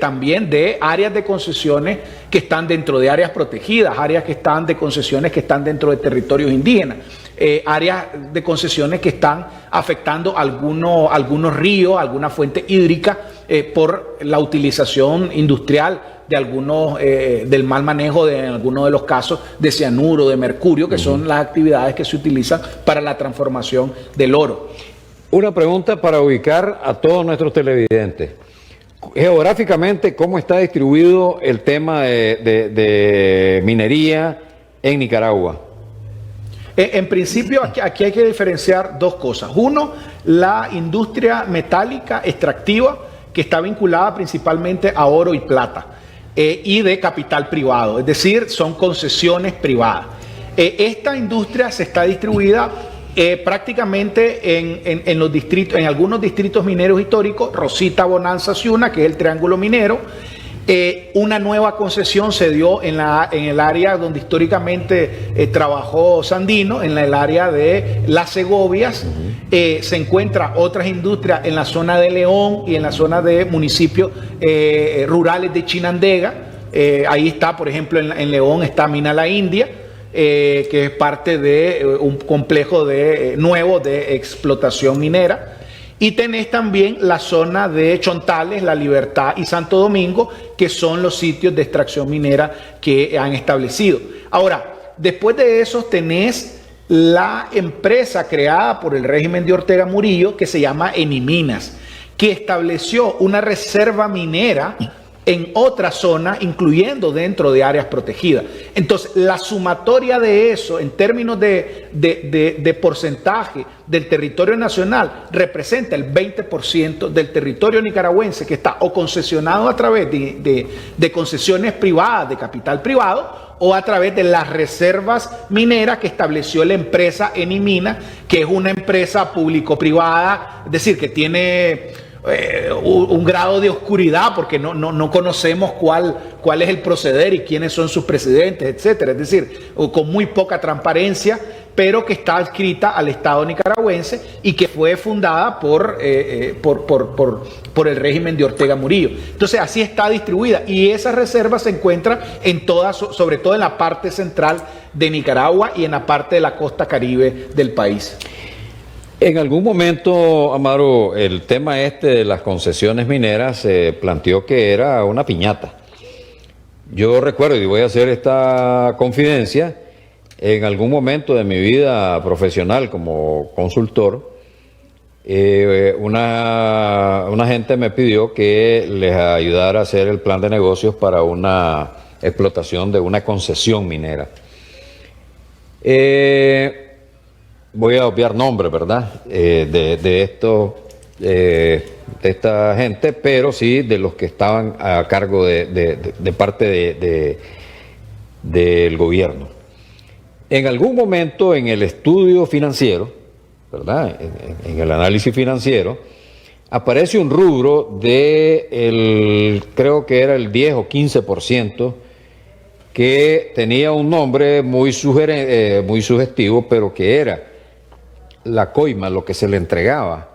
también de áreas de concesiones que están dentro de áreas protegidas, áreas que están de concesiones que están dentro de territorios indígenas, áreas de concesiones que están afectando algunos ríos, alguna fuente hídrica por la utilización industrial de algunos, del mal manejo en algunos de los casos de cianuro, de mercurio, que son las actividades que se utilizan para la transformación del oro. Una pregunta para ubicar a todos nuestros televidentes. Geográficamente, ¿cómo está distribuido el tema de minería en Nicaragua? En principio, aquí hay que diferenciar dos cosas. Uno, la industria metálica extractiva, que está vinculada principalmente a oro y plata, y de capital privado, es decir, son concesiones privadas. Esta industria se está distribuida prácticamente en los distritos, en algunos distritos mineros históricos, Rosita, Bonanza, Ciuna, que es el triángulo minero. Una nueva concesión se dio en el área donde históricamente trabajó Sandino, en el área de Las Segovias. Se encuentran otras industrias en la zona de León y en la zona de municipios rurales de Chinandega. Ahí está, por ejemplo, en León está Mina La India, que es parte de un complejo nuevo de explotación minera. Y tenés también la zona de Chontales, La Libertad y Santo Domingo, que son los sitios de extracción minera que han establecido. Ahora, después de eso tenés la empresa creada por el régimen de Ortega Murillo, que se llama Eniminas, que estableció una reserva minera en otra zona, incluyendo dentro de áreas protegidas. Entonces, la sumatoria de eso, en términos de porcentaje del territorio nacional, representa el 20% del territorio nicaragüense que está o concesionado a través de concesiones privadas, de capital privado, o a través de las reservas mineras que estableció la empresa Enimina, que es una empresa público-privada, es decir, que tiene un grado de oscuridad porque no conocemos cuál es el proceder y quiénes son sus presidentes, etcétera. Es decir, con muy poca transparencia, pero que está adscrita al Estado nicaragüense y que fue fundada por el régimen de Ortega Murillo. Entonces, así está distribuida, y esas reservas se encuentran en todas, sobre todo en la parte central de Nicaragua y en la parte de la costa caribe del país. En algún momento, Amaro, el tema de las concesiones mineras se planteó que era una piñata. Yo recuerdo, y voy a hacer esta confidencia, en algún momento de mi vida profesional como consultor, una gente me pidió que les ayudara a hacer el plan de negocios para una explotación de una concesión minera. Voy a obviar nombres, ¿verdad? De esta gente, pero sí de los que estaban a cargo de parte del gobierno. En algún momento en el estudio financiero, ¿verdad? En el análisis financiero, aparece un rubro creo que era el 10 o 15%, que tenía un nombre muy sugestivo, pero que era la coima, lo que se le entregaba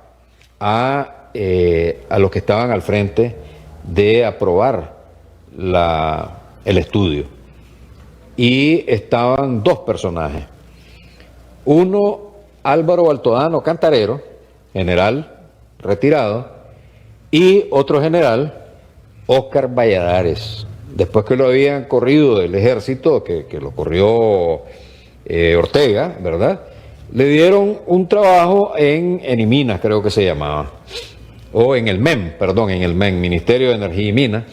a los que estaban al frente de aprobar el estudio. Y estaban dos personajes. Uno, Álvaro Altodano Cantarero, general retirado, y otro general, Óscar Valladares. Después que lo habían corrido del ejército, que lo corrió Ortega, ¿verdad?, le dieron un trabajo en Eniminas, creo que se llamaba, o en el MEM, Ministerio de Energía y Minas,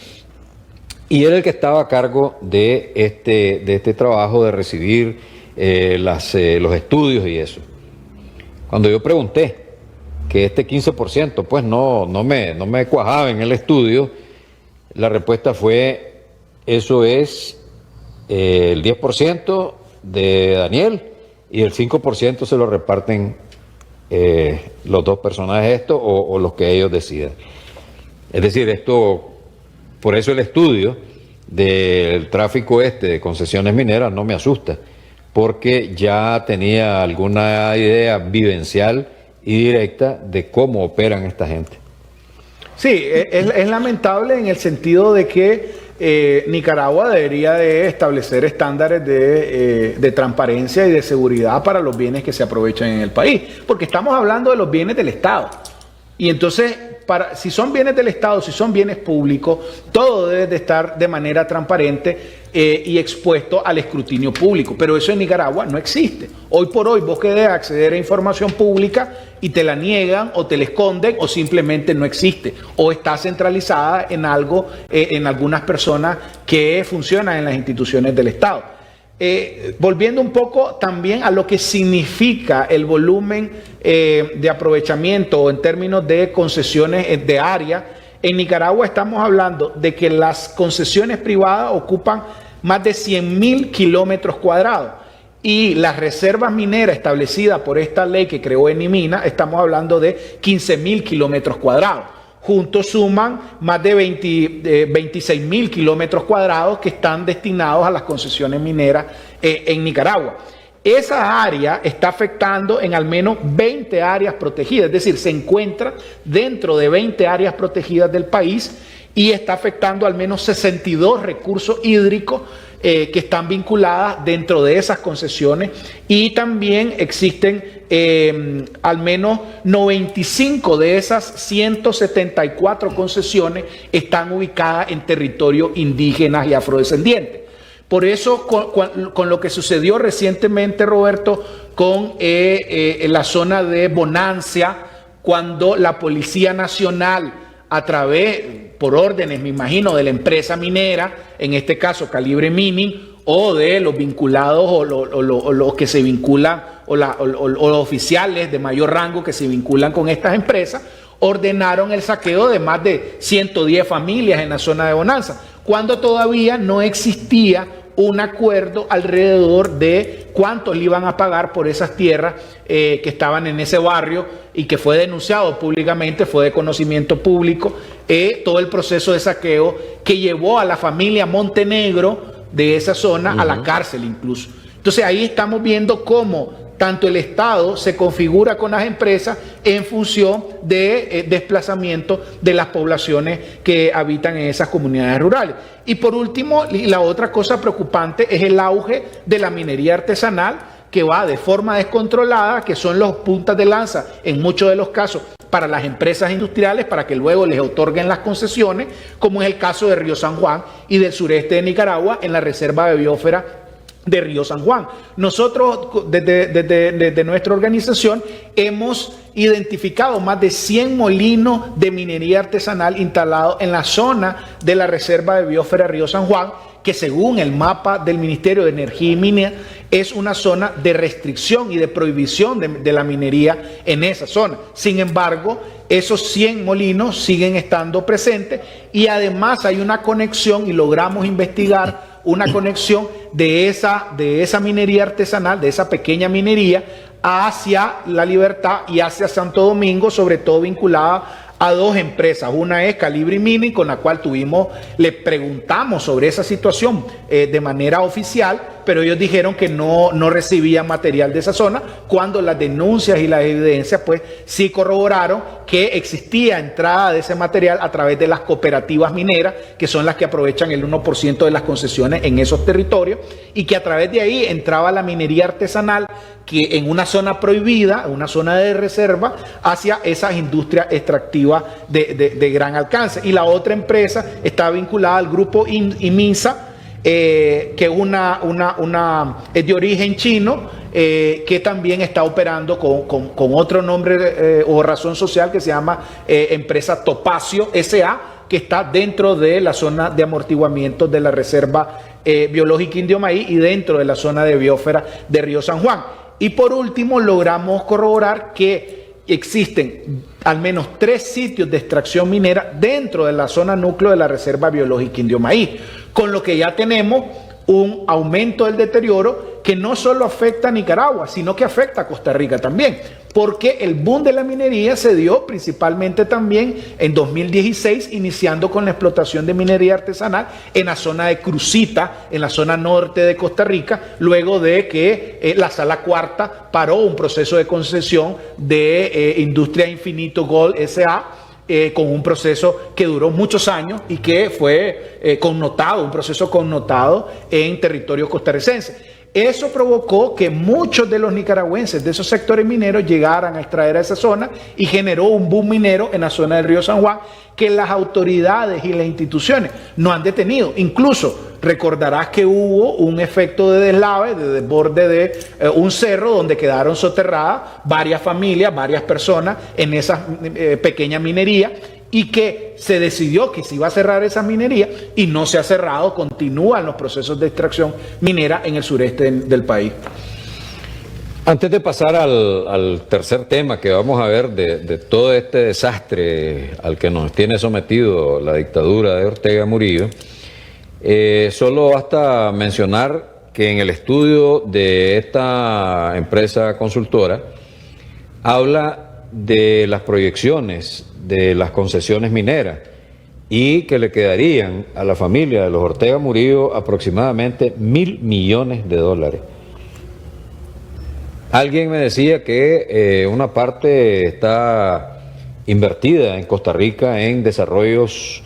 y era el que estaba a cargo de este trabajo de recibir los estudios y eso. Cuando yo pregunté que este 15% pues no me cuajaba en el estudio, la respuesta fue: eso es el 10% de Daniel, y el 5% se lo reparten los dos personajes o los que ellos decidan. Es decir, por eso el estudio del tráfico de concesiones mineras no me asusta, porque ya tenía alguna idea vivencial y directa de cómo operan esta gente. Sí, es lamentable en el sentido de que Nicaragua debería de establecer estándares de transparencia y de seguridad para los bienes que se aprovechan en el país, porque estamos hablando de los bienes del Estado. Y entonces si son bienes del Estado, si son bienes públicos, todo debe de estar de manera transparente y expuesto al escrutinio público. Pero eso en Nicaragua no existe. Hoy por hoy vos querés acceder a información pública y te la niegan o te la esconden o simplemente no existe. O está centralizada en algo, en algunas personas que funcionan en las instituciones del Estado. Volviendo un poco también a lo que significa el volumen de aprovechamiento o en términos de concesiones de área, en Nicaragua estamos hablando de que las concesiones privadas ocupan más de 100.000 kilómetros cuadrados y las reservas mineras establecidas por esta ley que creó Enimina, estamos hablando de 15.000 kilómetros cuadrados. Juntos suman más de 26.000 kilómetros cuadrados que están destinados a las concesiones mineras en Nicaragua. Esa área está afectando en al menos 20 áreas protegidas, es decir, se encuentra dentro de 20 áreas protegidas del país y está afectando al menos 62 recursos hídricos que están vinculadas dentro de esas concesiones y también existen al menos 95 de esas 174 concesiones están ubicadas en territorios indígenas y afrodescendientes. Por eso, con lo que sucedió recientemente, Roberto, con la zona de Bonancia, cuando la Policía Nacional, a través, por órdenes, me imagino, de la empresa minera, en este caso Calibre Mining, o de los vinculados o los que se vinculan, o los oficiales de mayor rango que se vinculan con estas empresas, ordenaron el saqueo de más de 110 familias en la zona de Bonanza, cuando todavía no existía un acuerdo alrededor de cuánto le iban a pagar por esas tierras que estaban en ese barrio y que fue denunciado públicamente, fue de conocimiento público, todo el proceso de saqueo que llevó a la familia Montenegro de esa zona a la cárcel incluso. Entonces ahí estamos viendo cómo tanto el Estado se configura con las empresas en función de desplazamiento de las poblaciones que habitan en esas comunidades rurales. Y por último, la otra cosa preocupante es el auge de la minería artesanal que va de forma descontrolada, que son los puntas de lanza en muchos de los casos para las empresas industriales para que luego les otorguen las concesiones, como es el caso de Río San Juan y del sureste de Nicaragua en la reserva de biosfera de Río San Juan. Nosotros desde nuestra organización hemos identificado más de 100 molinos de minería artesanal instalados en la zona de la reserva de biosfera Río San Juan, que según el mapa del Ministerio de Energía y Minas es una zona de restricción y de prohibición de la minería en esa zona. Sin embargo, esos 100 molinos siguen estando presentes y además hay una conexión y logramos investigar una conexión de esa minería artesanal, de esa pequeña minería, hacia La Libertad y hacia Santo Domingo, sobre todo vinculada a dos empresas. Una es Calibre Mining, con la cual le preguntamos sobre esa situación de manera oficial, pero ellos dijeron que no recibían material de esa zona, cuando las denuncias y las evidencias pues sí corroboraron que existía entrada de ese material a través de las cooperativas mineras, que son las que aprovechan el 1% de las concesiones en esos territorios, y que a través de ahí entraba la minería artesanal, que en una zona prohibida, una zona de reserva, hacia esas industrias extractivas de gran alcance. Y la otra empresa está vinculada al grupo IMINSA, que es de origen chino, que también está operando con otro nombre o razón social que se llama empresa Topacio S.A., que está dentro de la zona de amortiguamiento de la Reserva Biológica Indio Maíz y dentro de la zona de biosfera de Río San Juan. Y por último, logramos corroborar que existen al menos 3 sitios de extracción minera dentro de la zona núcleo de la Reserva Biológica Indio Maíz, con lo que ya tenemos un aumento del deterioro que no solo afecta a Nicaragua, sino que afecta a Costa Rica también, porque el boom de la minería se dio principalmente también en 2016, iniciando con la explotación de minería artesanal en la zona de Crucita, en la zona norte de Costa Rica, luego de que la Sala Cuarta paró un proceso de concesión de Industria Infinito Gold S.A., con un proceso que duró muchos años y que fue un proceso connotado en territorio costarricense. Eso provocó que muchos de los nicaragüenses de esos sectores mineros llegaran a extraer a esa zona y generó un boom minero en la zona del río San Juan que las autoridades y las instituciones no han detenido. Incluso recordarás que hubo un efecto de deslave, de desborde de un cerro donde quedaron soterradas varias familias, varias personas en esa pequeña minería, y que se decidió que se iba a cerrar esa minería y no se ha cerrado, continúan los procesos de extracción minera en el sureste del país. Antes de pasar al tercer tema que vamos a ver de todo este desastre al que nos tiene sometido la dictadura de Ortega Murillo, solo basta mencionar que en el estudio de esta empresa consultora habla de las proyecciones de las concesiones mineras y que le quedarían a la familia de los Ortega Murillo aproximadamente $1.000 millones. Alguien me decía que una parte está invertida en Costa Rica en desarrollos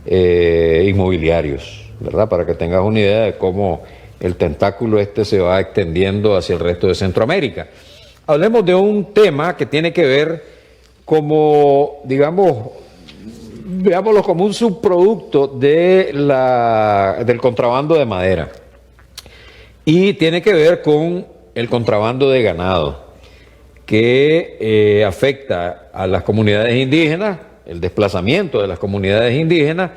inmobiliarios, ¿verdad? Para que tengas una idea de cómo el tentáculo se va extendiendo hacia el resto de Centroamérica. Hablemos de un tema que tiene que ver como, veámoslo como un subproducto del contrabando de madera. Y tiene que ver con el contrabando de ganado, que afecta a las comunidades indígenas, el desplazamiento de las comunidades indígenas,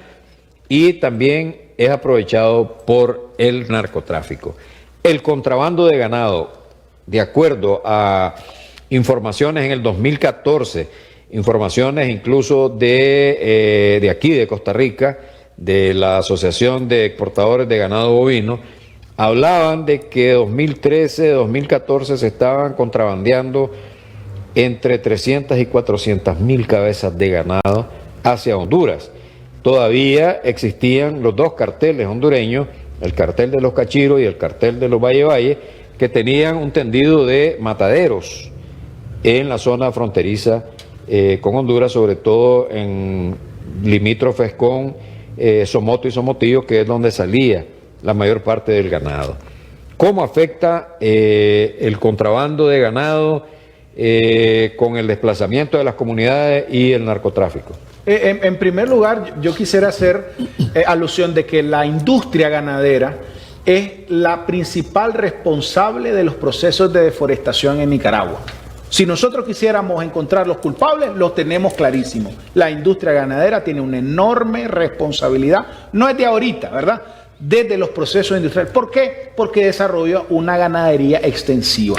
y también es aprovechado por el narcotráfico. El contrabando de ganado, de acuerdo a informaciones en el 2014, informaciones incluso de aquí de Costa Rica, de la Asociación de Exportadores de Ganado Bovino, hablaban de que 2013, 2014 se estaban contrabandeando entre 300 y 400 mil cabezas de ganado hacia Honduras. Todavía existían los dos carteles hondureños, el cartel de los Cachiros y el cartel de los Valle, que tenían un tendido de mataderos en la zona fronteriza con Honduras, sobre todo en limítrofes con Somoto y Somotillo, que es donde salía la mayor parte del ganado. ¿Cómo afecta el contrabando de ganado con el desplazamiento de las comunidades y el narcotráfico? En primer lugar, yo quisiera hacer alusión de que la industria ganadera es la principal responsable de los procesos de deforestación en Nicaragua. Si nosotros quisiéramos encontrar los culpables, los tenemos clarísimos. La industria ganadera tiene una enorme responsabilidad, no es de ahorita, ¿verdad?, desde los procesos industriales. ¿Por qué? Porque desarrolla una ganadería extensiva.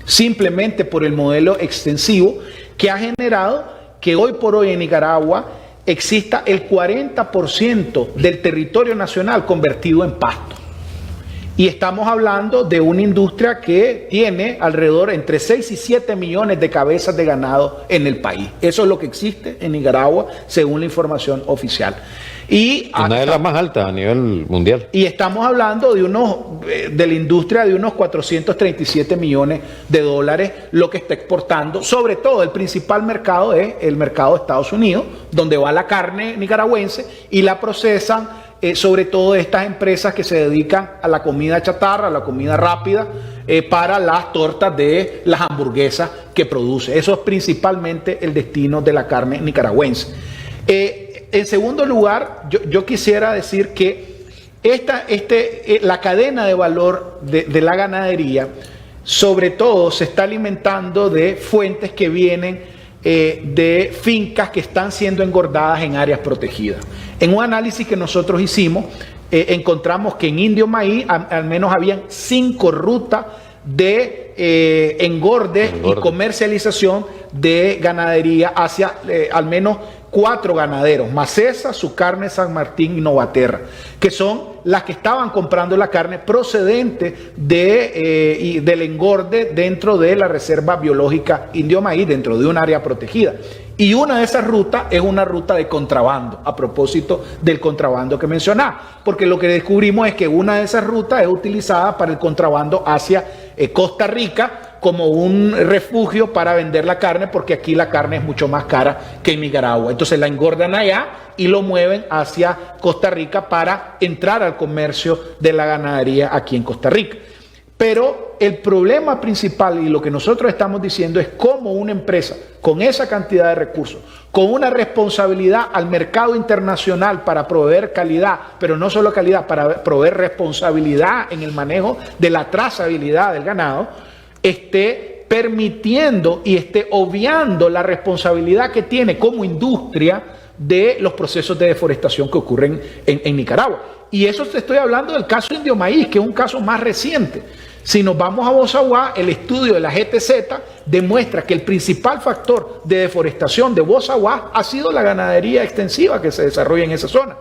Simplemente por el modelo extensivo que ha generado que hoy por hoy en Nicaragua exista el 40% del territorio nacional convertido en pasto. Y estamos hablando de una industria que tiene alrededor entre 6 y 7 millones de cabezas de ganado en el país. Eso es lo que existe en Nicaragua, según la información oficial. Y una de las más altas a nivel mundial. Y estamos hablando de la industria de unos 437 millones de dólares, lo que está exportando. Sobre todo, el principal mercado es el mercado de Estados Unidos, donde va la carne nicaragüense y la procesan. Sobre todo estas empresas que se dedican a la comida chatarra, a la comida rápida, para las tortas de las hamburguesas que produce. Eso es principalmente el destino de la carne nicaragüense. En segundo lugar, yo quisiera decir que la cadena de valor de la ganadería, sobre todo se está alimentando de fuentes que vienen de fincas que están siendo engordadas en áreas protegidas. En un análisis que nosotros hicimos, encontramos que en Indio Maíz al menos habían 5 rutas de engorde y comercialización de ganadería hacia al menos 4 ganaderos: Macesa, Su Carne, San Martín y Novaterra, que son las que estaban comprando la carne procedente del engorde dentro de la Reserva Biológica Indio Maíz, dentro de un área protegida. Y una de esas rutas es una ruta de contrabando, a propósito del contrabando que mencionaba, porque lo que descubrimos es que una de esas rutas es utilizada para el contrabando hacia Costa Rica como un refugio para vender la carne, porque aquí la carne es mucho más cara que en Nicaragua. Entonces la engordan allá y lo mueven hacia Costa Rica para entrar al comercio de la ganadería aquí en Costa Rica. Pero el problema principal y lo que nosotros estamos diciendo es cómo una empresa con esa cantidad de recursos, con una responsabilidad al mercado internacional para proveer calidad, pero no solo calidad, para proveer responsabilidad en el manejo de la trazabilidad del ganado, esté permitiendo y esté obviando la responsabilidad que tiene como industria de los procesos de deforestación que ocurren en Nicaragua. Y eso te estoy hablando del caso Indio Maíz, que es un caso más reciente. Si nos vamos a Bozaguá, el estudio de la GTZ demuestra que el principal factor de deforestación de Bozaguá ha sido la ganadería extensiva que se desarrolla en esa zona.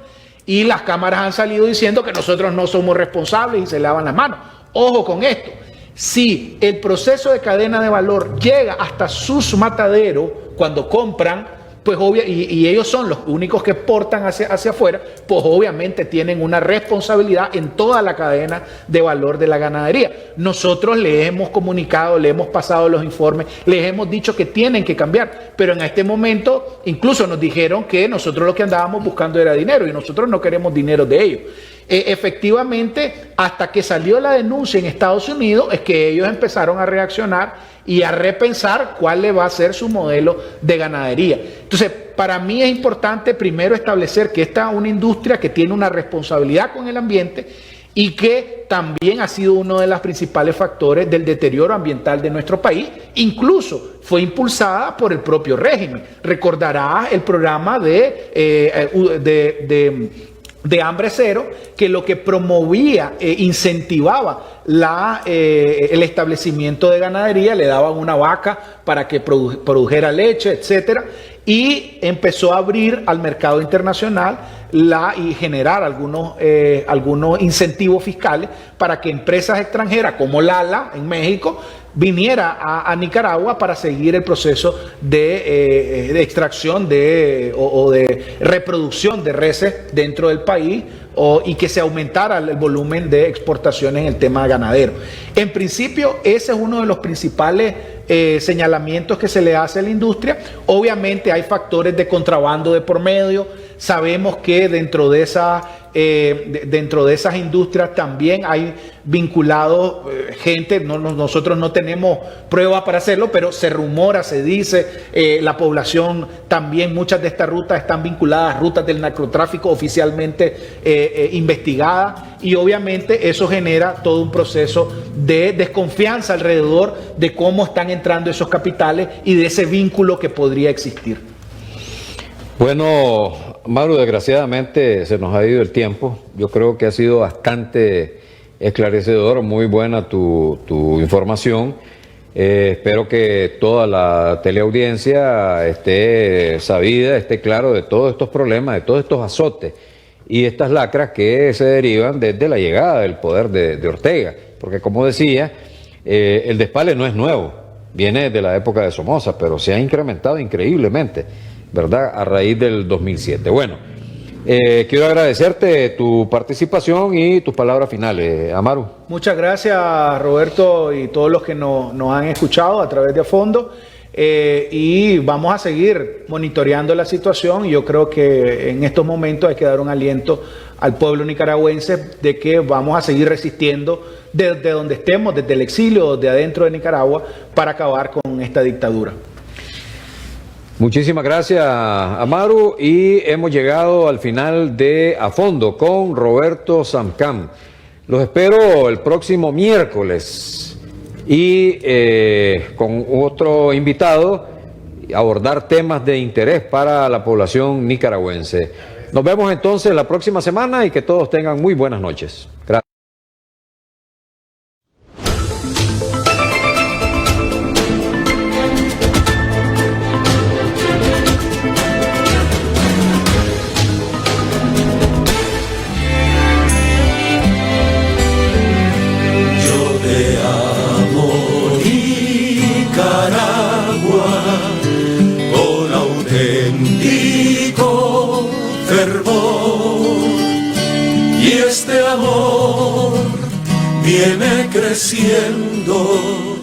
Y las cámaras han salido diciendo que nosotros no somos responsables y se lavan las manos. Ojo con esto. Si el proceso de cadena de valor llega hasta sus mataderos cuando compran, pues y ellos son los únicos que exportan hacia afuera, pues obviamente tienen una responsabilidad en toda la cadena de valor de la ganadería. Nosotros les hemos comunicado, les hemos pasado los informes, les hemos dicho que tienen que cambiar, pero en este momento incluso nos dijeron que nosotros lo que andábamos buscando era dinero y nosotros no queremos dinero de ellos. Efectivamente, hasta que salió la denuncia en Estados Unidos es que ellos empezaron a reaccionar y a repensar cuál le va a ser su modelo de ganadería. Entonces, para mí es importante primero establecer que esta es una industria que tiene una responsabilidad con el ambiente y que también ha sido uno de los principales factores del deterioro ambiental de nuestro país. Incluso fue impulsada por el propio régimen. Recordarás el programa de Hambre Cero, que lo que promovía, incentivaba el establecimiento de ganadería, le daban una vaca para que produjera leche, etcétera, y empezó a abrir al mercado internacional y generar algunos incentivos fiscales para que empresas extranjeras como Lala en México viniera a Nicaragua para seguir el proceso de extracción o de reproducción de reses dentro del país y que se aumentara el volumen de exportaciones en el tema ganadero. En principio, ese es uno de los principales señalamientos que se le hace a la industria. Obviamente hay factores de contrabando de por medio. Sabemos que dentro de esas industrias también hay vinculados gente, nosotros no tenemos pruebas para hacerlo, pero se rumora, se dice, la población también, muchas de estas rutas están vinculadas a rutas del narcotráfico oficialmente investigadas, y obviamente eso genera todo un proceso de desconfianza alrededor de cómo están entrando esos capitales y de ese vínculo que podría existir. Bueno, Maru, desgraciadamente se nos ha ido el tiempo. Yo creo que ha sido bastante esclarecedor, muy buena tu información. Espero que toda la teleaudiencia esté sabida, esté claro de todos estos problemas, de todos estos azotes y estas lacras que se derivan desde la llegada del poder de Ortega. Porque como decía, el despale no es nuevo, viene de la época de Somoza, pero se ha incrementado increíblemente, ¿verdad?, a raíz del 2007. Bueno, quiero agradecerte tu participación y tus palabras finales, Amaru. Muchas gracias, Roberto, y todos los que nos han escuchado a través de A Fondo. Y vamos a seguir monitoreando la situación. Yo creo que en estos momentos hay que dar un aliento al pueblo nicaragüense de que vamos a seguir resistiendo desde donde estemos, desde el exilio, desde adentro de Nicaragua, para acabar con esta dictadura. Muchísimas gracias, Amaru, y hemos llegado al final de A Fondo con Roberto Samcam. Los espero el próximo miércoles y con otro invitado, abordar temas de interés para la población nicaragüense. Nos vemos entonces la próxima semana y que todos tengan muy buenas noches. Gracias. Y este amor viene creciendo